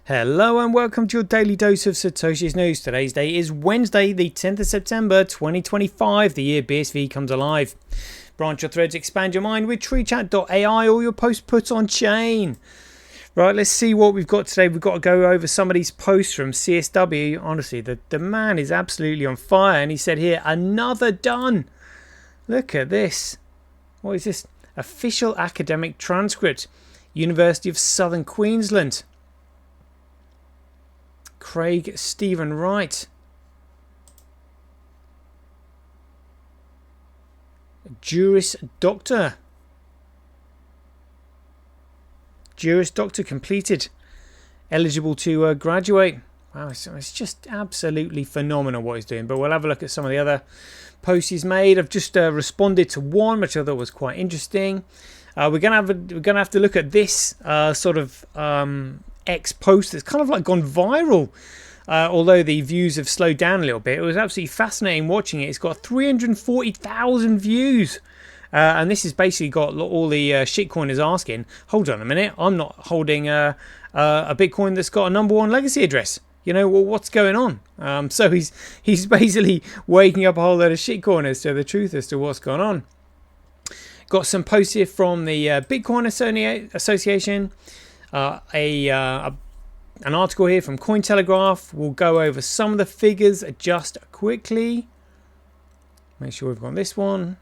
Hello and welcome to your daily dose of Satoshi's news. Today's day is Wednesday, the 10th of September 2025, the year BSV comes alive. Branch your threads, expand your mind with treechat.ai, or your post put on chain. Right, let's see what we've got today. We've got to go over some of these posts from CSW. Honestly, the man is absolutely on fire. And he said here, another done. Look at this. What is this? Official academic transcript. University of Southern Queensland. Craig Stephen Wright. Juris Doctor. Juris Doctor completed. Eligible to graduate. Wow, it's just absolutely phenomenal what he's doing. But we'll have a look at some of the other posts he's made. I've just responded to one which I thought was quite interesting. We're gonna have to look at this sort of X post that's kind of like gone viral. Although the views have slowed down a little bit, it was absolutely fascinating watching it. It's got 340,000 views. And this has basically got all the shitcoiners asking, hold on a minute, I'm not holding a Bitcoin that's got a #1 legacy address. You know, well, what's going on? So he's basically waking up a whole load of shitcoiners to the truth as to what's going on. Got some posts here from the Bitcoin Association. An article here from Cointelegraph. We'll go over some of the figures just quickly. Make sure we've got this one.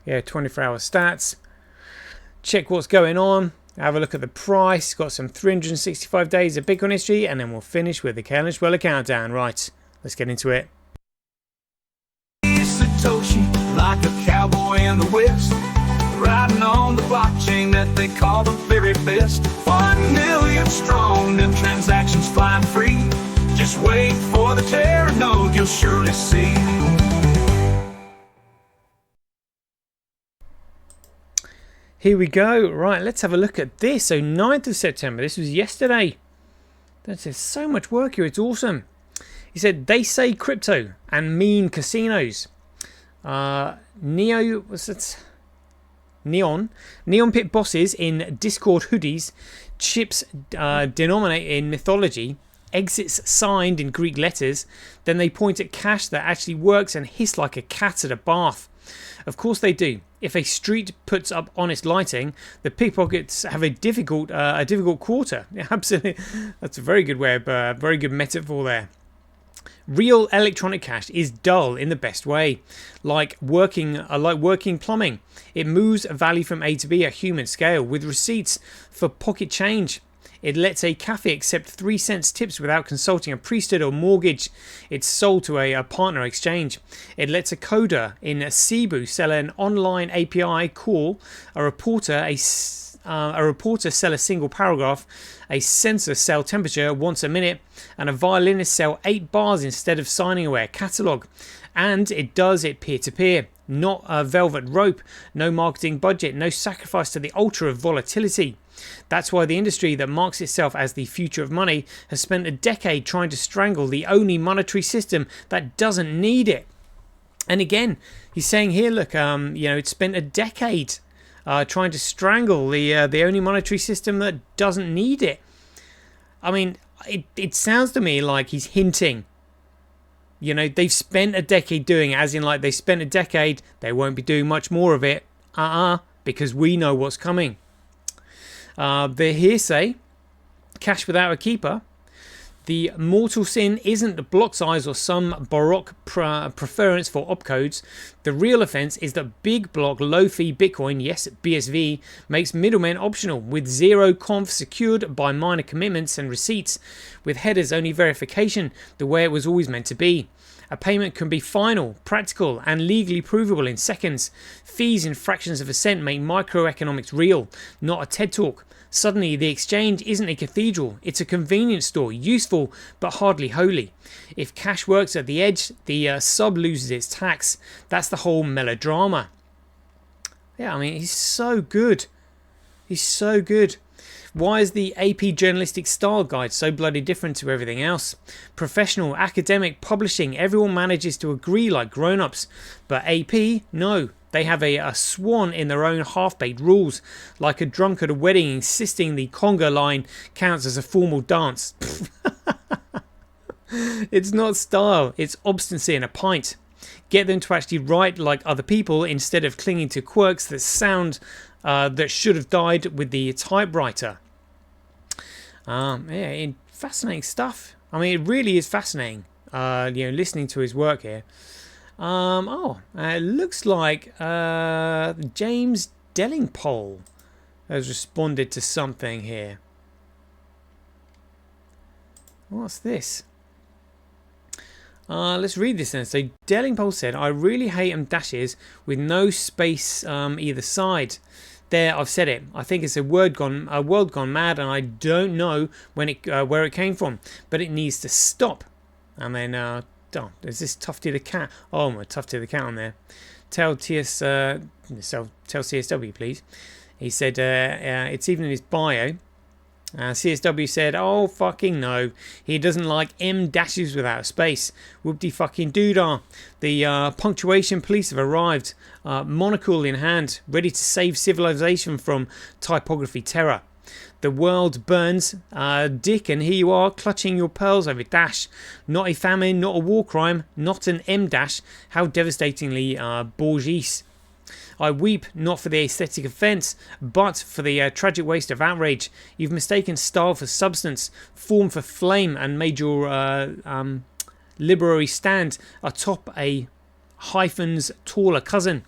Yeah, 24-hour stats. Check what's going on. Have a look at the price. Got some 365 days of Bitcoin history, and then we'll finish with the Careless Weller countdown. Right, let's get into it. Satoshi, like a cowboy in the West, riding on the blockchain that they call the very best. 1 million strong, them transactions flying free. Just wait for the Terra node, you'll surely see. Here we go. Right, let's have a look at this. So 9th of September, this was yesterday. There's so much work here, it's awesome. He said, they say crypto and mean casinos. Neon pit bosses in Discord hoodies, chips denominate in mythology, exits signed in Greek letters, then they point at cash that actually works and hiss like a cat at a bath. Of course they do. If a street puts up honest lighting, the pickpockets have a difficult quarter. Yeah, absolutely, that's a very good way of, very good metaphor there. Real electronic cash is dull in the best way, like working plumbing. It moves value from A to B at human scale with receipts for pocket change. It lets a cafe accept 3 cents tips without consulting a priesthood or mortgage. It's sold to a partner exchange. It lets a coder in Cebu sell an online API call, a reporter sell a single paragraph, a sensor sell temperature once a minute, and a violinist sell 8 bars instead of signing away a catalogue. And it does it peer-to-peer, not a velvet rope, no marketing budget, no sacrifice to the altar of volatility. That's why the industry that marks itself as the future of money has spent a decade trying to strangle the only monetary system that doesn't need it. And again, he's saying here, look, it's spent a decade trying to strangle the only monetary system that doesn't need it. I mean, it sounds to me like he's hinting. You know, they've spent a decade doing it, as in like they spent a decade, they won't be doing much more of it. Because we know what's coming. The hearsay, cash without a keeper. The mortal sin isn't block size or some baroque preference for opcodes. The real offense is that big block low fee Bitcoin, yes BSV, makes middlemen optional with zero conf secured by minor commitments and receipts, with headers only verification the way it was always meant to be. A payment can be final, practical, and legally provable in seconds. Fees in fractions of a cent make microeconomics real, not a TED Talk. Suddenly, the exchange isn't a cathedral, it's a convenience store, useful but hardly holy. If cash works at the edge, the sub loses its tax. That's the whole melodrama. Yeah, I mean, he's so good. He's so good. Why is the AP journalistic style guide so bloody different to everything else? Professional, academic, publishing, everyone manages to agree like grown-ups. But AP, no. They have a swan in their own half-baked rules, like a drunk at a wedding insisting the conga line counts as a formal dance. It's not style, it's obstinacy in a pint. Get them to actually write like other people instead of clinging to quirks that sound that should have died with the typewriter. Yeah, fascinating stuff. I mean, it really is fascinating. Listening to his work here. It looks like James Dellingpole has responded to something here. What's this? Let's read this then. So Dellingpole said, I really hate dashes with no space either side. There, I've said it. I think it's a world gone mad, and I don't know where it came from, but it needs to stop. And then, is this Tufty the cat? Oh, my Tufty the cat on there. Tell CSW, please. He said it's even in his bio. CSW said, oh fucking no, he doesn't like M dashes without a space. Whoopty fucking doodah. The punctuation police have arrived, monocle in hand, ready to save civilization from typography terror. The world burns, dick, and here you are clutching your pearls over dash. Not a famine, not a war crime, not an M dash. How devastatingly bourgeois. I weep not for the aesthetic offence, but for the tragic waste of outrage. You've mistaken style for substance, form for flame, and made your literary stand atop a hyphen's taller cousin.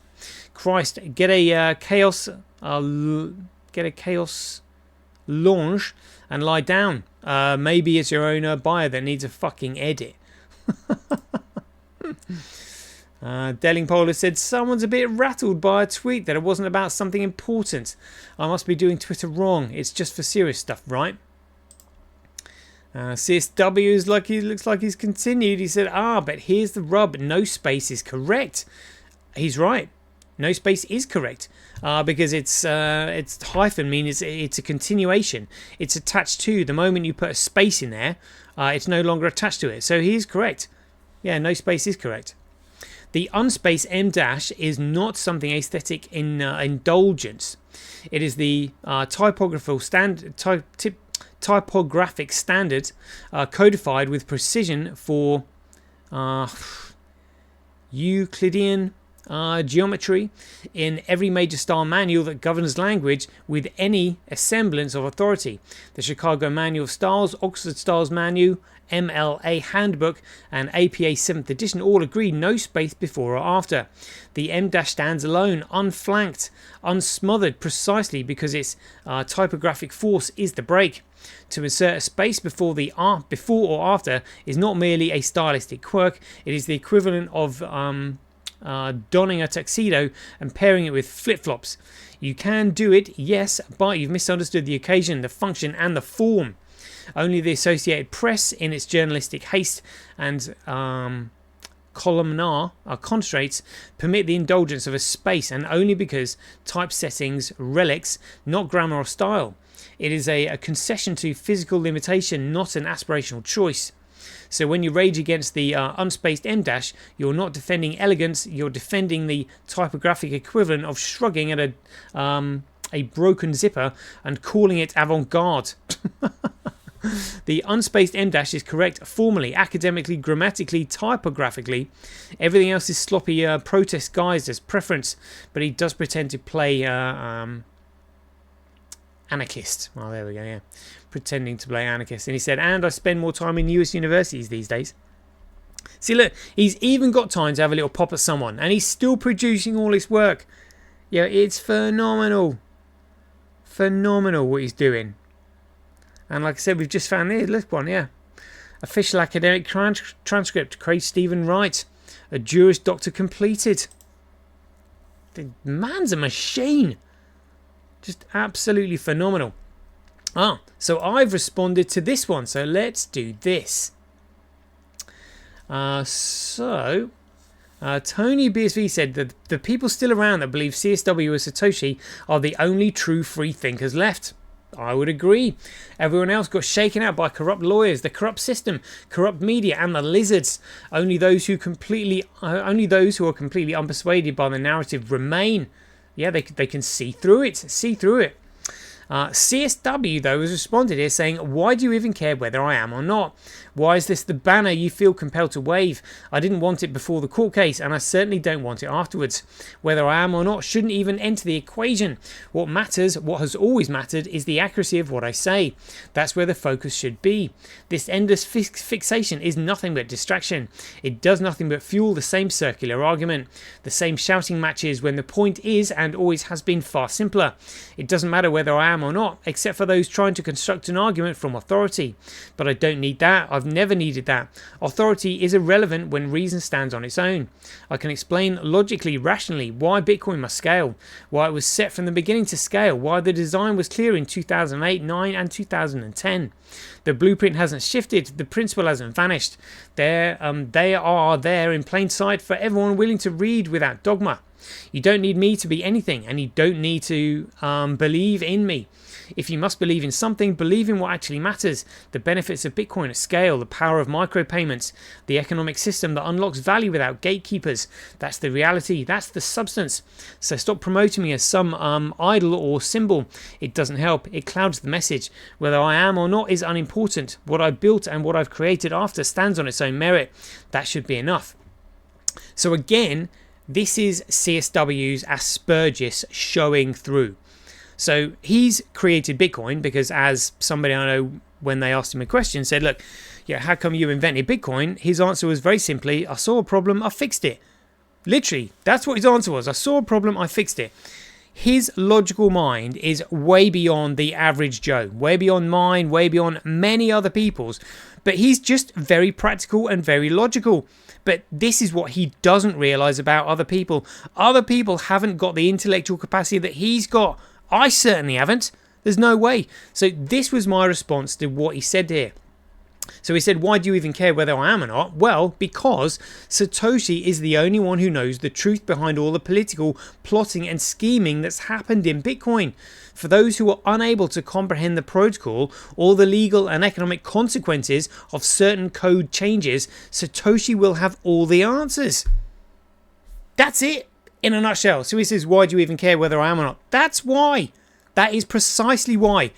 Christ, get a chaos lounge and lie down. Maybe it's your own bio that needs a fucking edit. Dellingpole said, someone's a bit rattled by a tweet that it wasn't about something important. I must be doing Twitter wrong. It's just for serious stuff, right? CSW looks like he's continued. He said, but here's the rub. No space is correct. He's right. No space is correct. Because it's hyphen means it's a continuation. It's attached to. The moment you put a space in there, it's no longer attached to it. So he is correct. Yeah, no space is correct. The unspaced M dash is not something aesthetic in indulgence. It is the typographic standard codified with precision for Euclidean geometry in every major style manual that governs language with any semblance of authority. The Chicago Manual of Styles, Oxford Styles Manual, MLA Handbook, and APA 7th edition all agree no space before or after. The M dash stands alone, unflanked, unsmothered, precisely because its typographic force is the break. To insert a space before or after is not merely a stylistic quirk, it is the equivalent of donning a tuxedo and pairing it with flip-flops. You can do it, yes, but you've misunderstood the occasion, the function, and the form. Only the Associated Press, in its journalistic haste and columnar constraints, permit the indulgence of a space, and only because typesetting's relics, not grammar or style. It is a concession to physical limitation, not an aspirational choice. So when you rage against the unspaced M dash, you're not defending elegance, you're defending the typographic equivalent of shrugging at a broken zipper and calling it avant-garde. The unspaced M dash is correct formally, academically, grammatically, typographically. Everything else is sloppy protest guised as preference, but he does pretend to play anarchist. Well, there we go, yeah. Pretending to play anarchist. And he said, and I spend more time in US universities these days. See, look, he's even got time to have a little pop at someone, and he's still producing all his work. Yeah, it's phenomenal. Phenomenal what he's doing. And like I said, we've just found this. Look one, yeah. Official academic transcript. Craig Stephen Wright. A Juris Doctor completed. The man's a machine. Just absolutely phenomenal. So I've responded to this one. So let's do this. Tony BSV said that the people still around that believe CSW or Satoshi are the only true free thinkers left. I would agree. Everyone else got shaken out by corrupt lawyers, the corrupt system, corrupt media, and the lizards. Only those who are completely unpersuaded by the narrative remain. Yeah, they can see through it. CSW, though, has responded here saying, why do you even care whether I am or not? Why is this the banner you feel compelled to wave? I didn't want it before the court case, and I certainly don't want it afterwards. Whether I am or not shouldn't even enter the equation. What matters, what has always mattered, is the accuracy of what I say. That's where the focus should be. This endless fixation is nothing but distraction. It does nothing but fuel the same circular argument, the same shouting matches, when the point is, and always has been, far simpler. It doesn't matter whether I am or not, except for those trying to construct an argument from authority. But I don't need that. I've never needed that. Authority is irrelevant when reason stands on its own. I can explain logically, rationally, why Bitcoin must scale, why it was set from the beginning to scale, why the design was clear in 2008, 9 and 2010. The blueprint hasn't shifted, the principle hasn't vanished. They are there in plain sight for everyone willing to read without dogma. You don't need me to be anything, and you don't need to believe in me. If you must believe in something, believe in what actually matters. The benefits of Bitcoin at scale, the power of micropayments, the economic system that unlocks value without gatekeepers. That's the reality. That's the substance. So stop promoting me as some idol or symbol. It doesn't help. It clouds the message. Whether I am or not is unimportant. What I built and what I've created after stands on its own merit. That should be enough. So again, this is CSW's Aspergis showing through. So he's created Bitcoin because, as somebody I know, when they asked him a question, said, look, yeah, how come you invented Bitcoin? His answer was very simply, I saw a problem, I fixed it. Literally, that's what his answer was. I saw a problem, I fixed it. His logical mind is way beyond the average Joe, way beyond mine, way beyond many other people's. But he's just very practical and very logical. But this is what he doesn't realize about other people. Other people haven't got the intellectual capacity that he's got. I certainly haven't. There's no way. So this was my response to what he said here. So he said, why do you even care whether I am or not? Well, because Satoshi is the only one who knows the truth behind all the political plotting and scheming that's happened in Bitcoin. For those who are unable to comprehend the protocol or the legal and economic consequences of certain code changes, Satoshi will have all the answers. That's it in a nutshell. So he says, why do you even care whether I am or not? That's why. That is precisely why.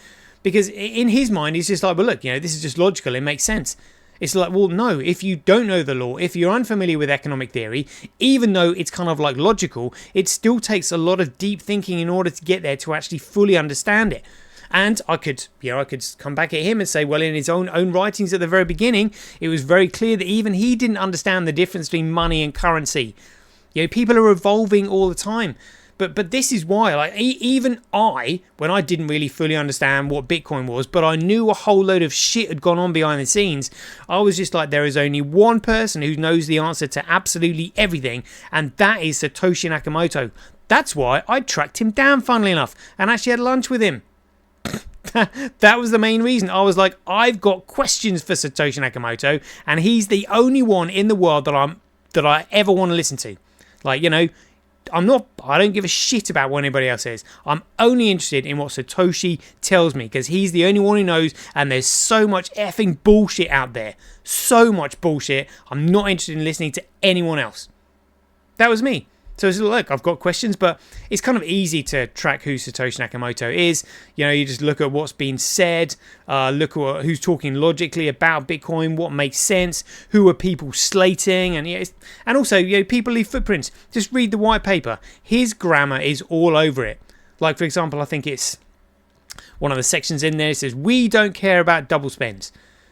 Because in his mind, he's just like, well, look, this is just logical. It makes sense. It's like, well, no, if you don't know the law, if you're unfamiliar with economic theory, even though it's kind of like logical, it still takes a lot of deep thinking in order to get there to actually fully understand it. And I could come back at him and say, well, in his own writings at the very beginning, it was very clear that even he didn't understand the difference between money and currency. People are evolving all the time. But this is why, even I, when I didn't really fully understand what Bitcoin was, but I knew a whole load of shit had gone on behind the scenes, I was just like, there is only one person who knows the answer to absolutely everything, and that is Satoshi Nakamoto. That's why I tracked him down, funnily enough, and actually had lunch with him. That was the main reason. I was like, I've got questions for Satoshi Nakamoto, and he's the only one in the world that I ever want to listen to. I don't give a shit about what anybody else says. I'm only interested in what Satoshi tells me, because he's the only one who knows, and there's so much effing bullshit out there. So much bullshit. I'm not interested in listening to anyone else. That was me. So look, I've got questions, but it's kind of easy to track who Satoshi Nakamoto is. You just look at what's been said, look at who's talking logically about Bitcoin, what makes sense, who are people slating, and also people leave footprints. Just read the white paper. His grammar is all over it. Like, for example, I think it's one of the sections in there. It says, we don't care about double spends.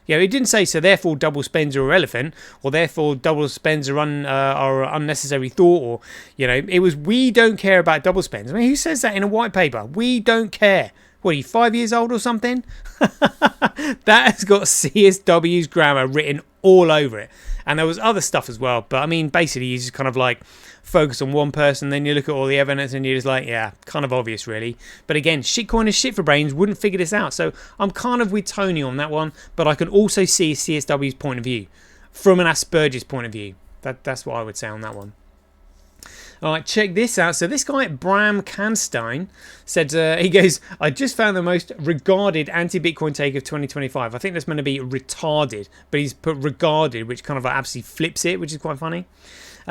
It didn't say, so therefore double spends are irrelevant, or therefore double spends are unnecessary thought, or, it was, we don't care about double spends. I mean, who says that in a white paper? We don't care. What, are you 5 years old or something? That has got CSW's grammar written all over it. And there was other stuff as well, but I mean, basically, you just kind of focus on one person, then you look at all the evidence and you're just like, yeah, kind of obvious really. But again, shitcoin is shit for brains wouldn't figure this out. So I'm kind of with Tony on that one, but I can also see CSW's point of view from an Asperger's point of view. That's what I would say on that one. All right, check this out. So this guy, Bram Canstein, said, he goes, I just found the most regarded anti-Bitcoin take of 2025. I think that's meant to be retarded, but he's put regarded, which kind of like absolutely flips it, which is quite funny.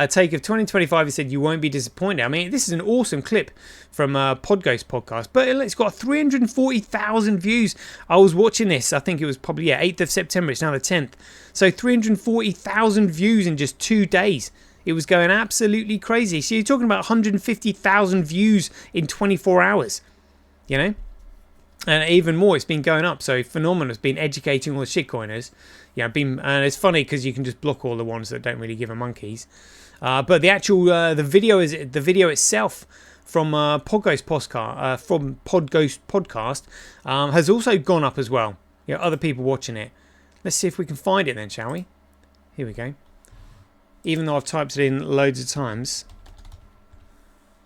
Take of 2025, he said, you won't be disappointed. I mean, this is an awesome clip from Podghost podcast, but it's got 340,000 views. I was watching this, I think it was probably 8th of September, it's now the 10th. So 340,000 views in just 2 days. It was going absolutely crazy. So you're talking about 150,000 views in 24 hours, you know? And even more, it's been going up. So phenomenal. It's been educating all the shitcoiners. Yeah, and it's funny because you can just block all the ones that don't really give a monkeys. But the actual the video itself from Podghost podcast has also gone up as well. You know, other people watching it. Let's see if we can find it then, shall we? Here we go. Even though I've typed it in loads of times.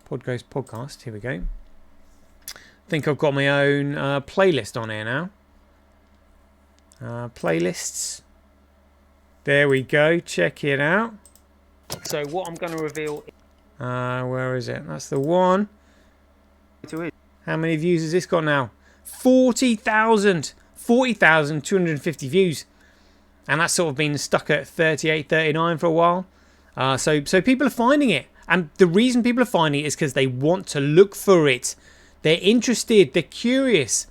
Podghost podcast. Here we go. I think I've got my own playlist on here now. Playlists. There we go. Check it out. So what I'm going to reveal... where is it? That's the one. How many views has this got now? 40,000. 40,250 views. And that's sort of been stuck at 38, 39 for a while. So people are finding it. And the reason people are finding it is because they want to look for it. They're interested. They're curious.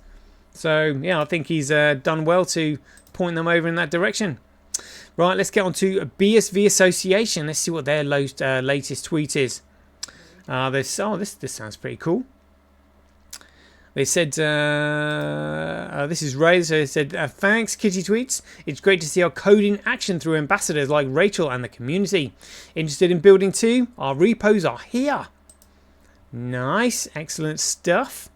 So, yeah, I think he's done well to point them over in that direction. Right, let's get on to BSV Association. Let's see what their latest tweet is. This sounds pretty cool. They said, this is Ray, so they said, thanks, Kitty Tweets. It's great to see our code in action through ambassadors like Rachel and the community. Interested in building too? Our repos are here. Nice, excellent stuff.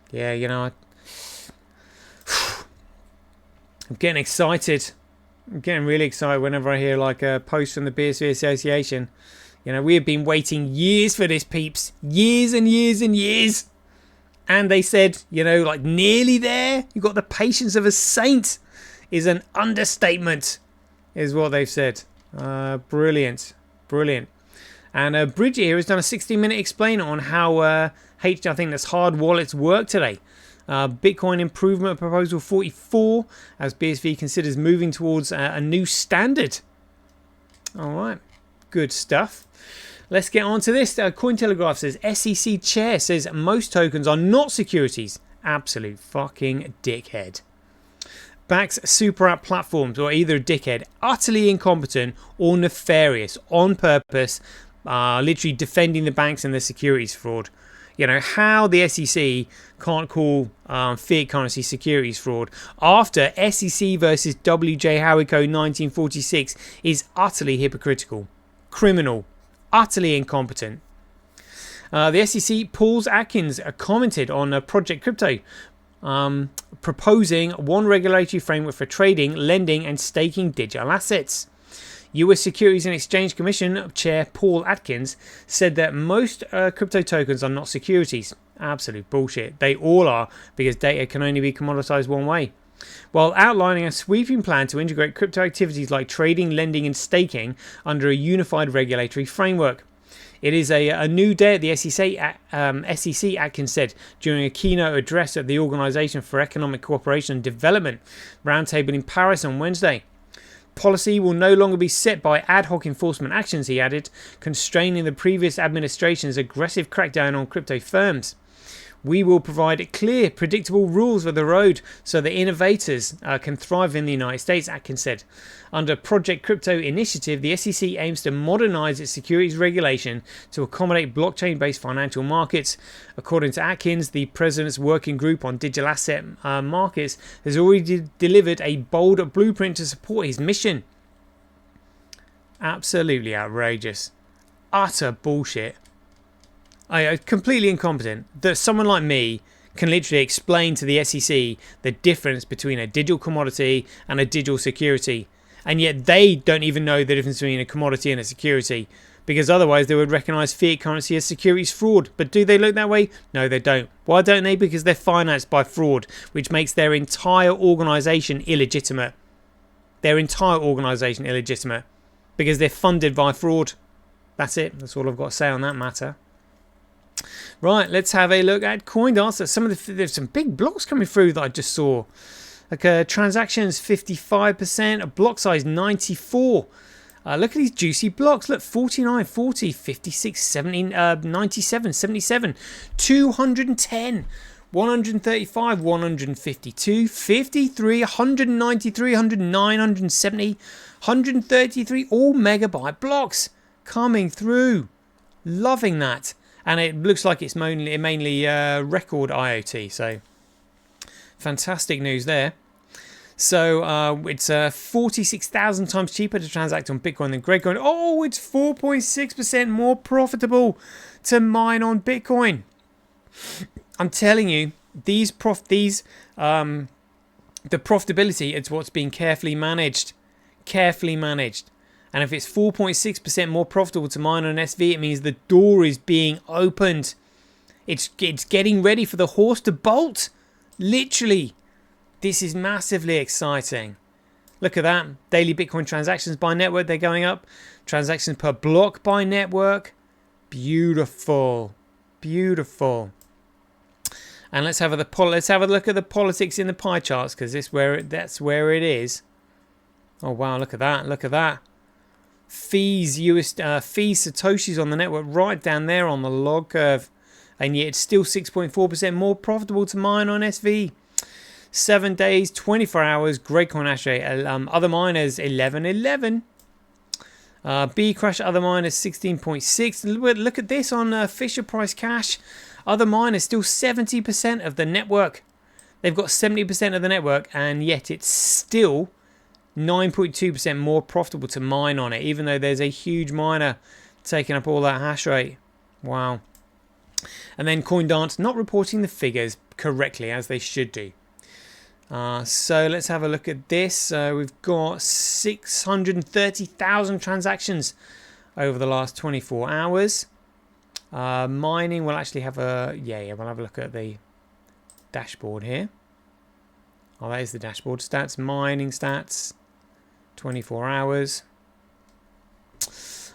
Yeah, you know, I'm getting excited. I'm getting really excited whenever I hear like a post from the BSV Association. You know, we have been waiting years for this, peeps. Years and years and years. And they said, you know, like nearly there. You've got the patience of a saint is an understatement, is what they've said. Brilliant. Brilliant. And Bridget here has done a 60-minute explainer on how I think that's hard wallets work today. Bitcoin Improvement Proposal 44 as BSV considers moving towards a new standard. All right. Good stuff. Let's get on to this. Cointelegraph says SEC chair says most tokens are not securities. Absolute fucking dickhead. Backs super app platforms or either a dickhead, utterly incompetent or nefarious on purpose, literally defending the banks and their securities fraud. You know, how the SEC can't call fiat currency securities fraud after SEC versus WJ Howico 1946 is utterly hypocritical, criminal, utterly incompetent. The SEC, Paul Atkins, commented on Project Crypto, proposing one regulatory framework for trading, lending and staking digital assets. US Securities and Exchange Commission Chair Paul Atkins said that most crypto tokens are not securities. Absolute bullshit. They all are, because data can only be commoditized one way. While outlining a sweeping plan to integrate crypto activities like trading, lending and staking under a unified regulatory framework. It is a new day at the SEC, Atkins said during a keynote address at the Organization for Economic Cooperation and Development roundtable in Paris on Wednesday. Policy will no longer be set by ad hoc enforcement actions, he added, constraining the previous administration's aggressive crackdown on crypto firms. We will provide clear, predictable rules for the road so that innovators can thrive in the United States, Atkins said. Under Project Crypto Initiative, the SEC aims to modernize its securities regulation to accommodate blockchain-based financial markets. According to Atkins, the president's working group on digital asset markets has already delivered a bold blueprint to support his mission. Absolutely outrageous. Utter bullshit. Completely incompetent that someone like me can literally explain to the SEC the difference between a digital commodity and a digital security, and yet they don't even know the difference between a commodity and a security, because otherwise they would recognize fiat currency as securities fraud. But do they look that way? No, they don't. Why don't they? Because they're financed by fraud, which makes their entire organization illegitimate. their entire organisation illegitimate because they're funded by fraud. That's it. That's all I've got to say on that matter. Right, let's have a look at CoinDance. There's some big blocks coming through that I just saw. Like transactions 55%, a block size 94. Look at these juicy blocks. Look, 49, 40, 56, 70, 97, 77, 210, 135, 152, 53, 193, 109, 170, 133. All megabyte blocks coming through. Loving that. And it looks like it's mainly record IoT. So fantastic news there. So it's 46,000 times cheaper to transact on Bitcoin than Grapecoin. Oh, it's 4.6% more profitable to mine on Bitcoin. I'm telling you, the profitability is what's being carefully managed. And if it's 4.6% more profitable to mine on SV, it means the door is being opened. It's getting ready for the horse to bolt. Literally. This is massively exciting. Look at that. Daily Bitcoin transactions by network, they're going up. Transactions per block by network. Beautiful. Beautiful. And let's have a look at the politics in the pie charts, because that's where it is. Oh wow, look at that. Look at that. Fees Satoshis on the network right down there on the log curve. And yet it's still 6.4% more profitable to mine on SV. 7 days, 24 hours, Grapecoin hash rate. Other miners 11.11. B Crash other miners 16.6. Look at this on Fisher Price Cash. Other miners still 70% of the network. They've got 70% of the network, and yet it's still 9.2% more profitable to mine on it, even though there's a huge miner taking up all that hash rate. Wow. And then CoinDance not reporting the figures correctly as they should do. So let's have a look at this. We've got 630,000 transactions over the last 24 hours. Mining, we'll actually have we'll have a look at the dashboard here. Oh, that is the dashboard stats. Mining stats, 24 hours.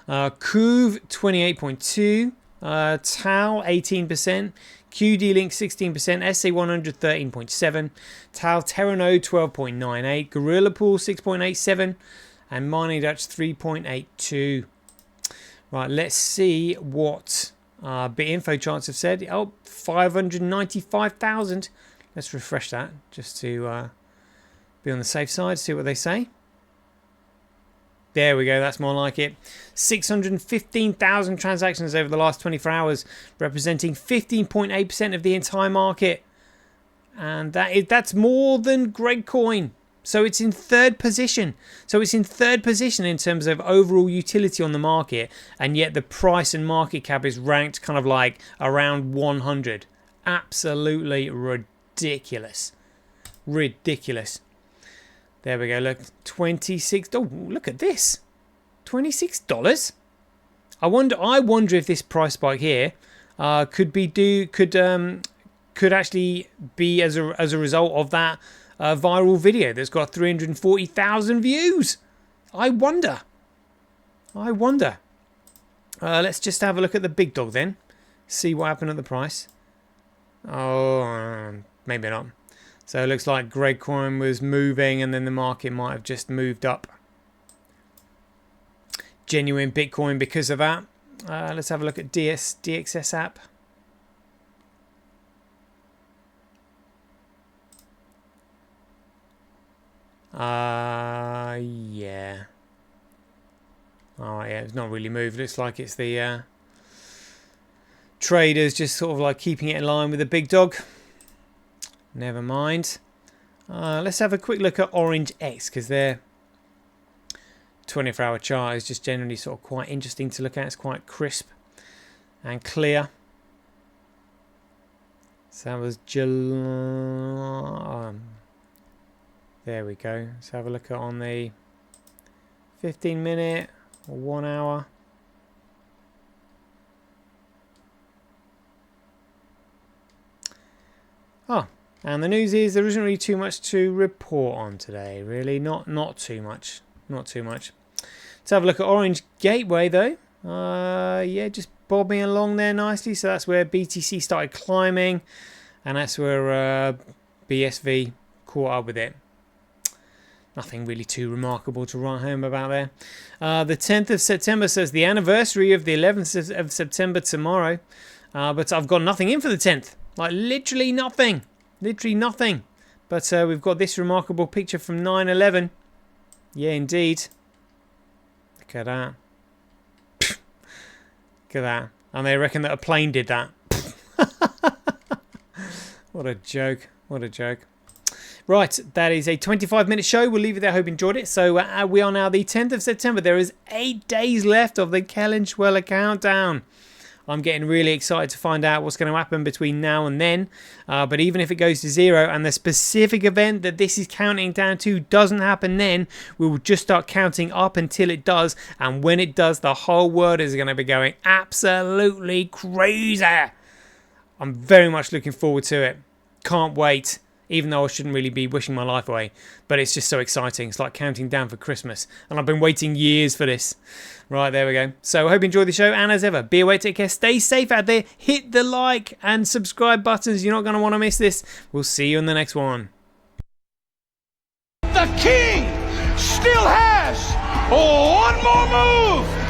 Kuv 28.2, Tau 18%, QD Link 16%, SA100 13.7, Tau Terranode 12.98, Gorilla Pool 6.87, and Mining Dutch 3.82. Right, let's see what BitInfo charts have said. Oh, 595,000. Let's refresh that just to be on the safe side, see what they say. There we go, that's more like it. 615,000 transactions over the last 24 hours, representing 15.8% of the entire market. And that's more than Grapecoin. So it's in third position. In terms of overall utility on the market, and yet the price and market cap is ranked kind of like around 100. Absolutely ridiculous. Ridiculous. There we go. Look, 26. Oh, look at this, $26. I wonder if this price spike here could actually be as a result of that viral video that's got 340,000 views. I wonder. Let's just have a look at the big dog then. See what happened at the price. Oh, maybe not. So it looks like Grapecoin was moving, and then the market might have just moved up. Genuine Bitcoin because of that. Let's have a look at DXS app. Yeah. Oh yeah, it's not really moved. Looks like it's the traders just sort of like keeping it in line with the big dog. Never mind. Let's have a quick look at Orange X, because their 24-hour chart is just generally sort of quite interesting to look at. It's quite crisp and clear. So that was July. There we go. Let's have a look at on the 15-minute or 1 hour. Oh, And the news is there isn't really too much to report on today, really. Not too much. Not too much. Let's have a look at Orange Gateway, though. Yeah, just bobbing along there nicely. So that's where BTC started climbing. And that's where BSV caught up with it. Nothing really too remarkable to write home about there. The 10th of September says the anniversary of the 11th of September tomorrow. But I've got nothing in for the 10th. Like, literally nothing. Literally nothing. But we've got this remarkable picture from 9/11. Yeah, indeed. Look at that. Look at that. And they reckon that a plane did that. What a joke. What a joke. Right, that is a 25-minute show. We'll leave it there. I hope you enjoyed it. So we are now the 10th of September. There is 8 days left of the Kellenschweller countdown. I'm getting really excited to find out what's going to happen between now and then. But even if it goes to 0 and the specific event that this is counting down to doesn't happen then, we will just start counting up until it does. And when it does, the whole world is going to be going absolutely crazy. I'm very much looking forward to it. Can't wait. Even though I shouldn't really be wishing my life away. But it's just so exciting. It's like counting down for Christmas. And I've been waiting years for this. Right, there we go. So I hope you enjoyed the show. And as ever, be away, take care, stay safe out there. Hit the like and subscribe buttons. You're not going to want to miss this. We'll see you in the next one. The king still has one more move.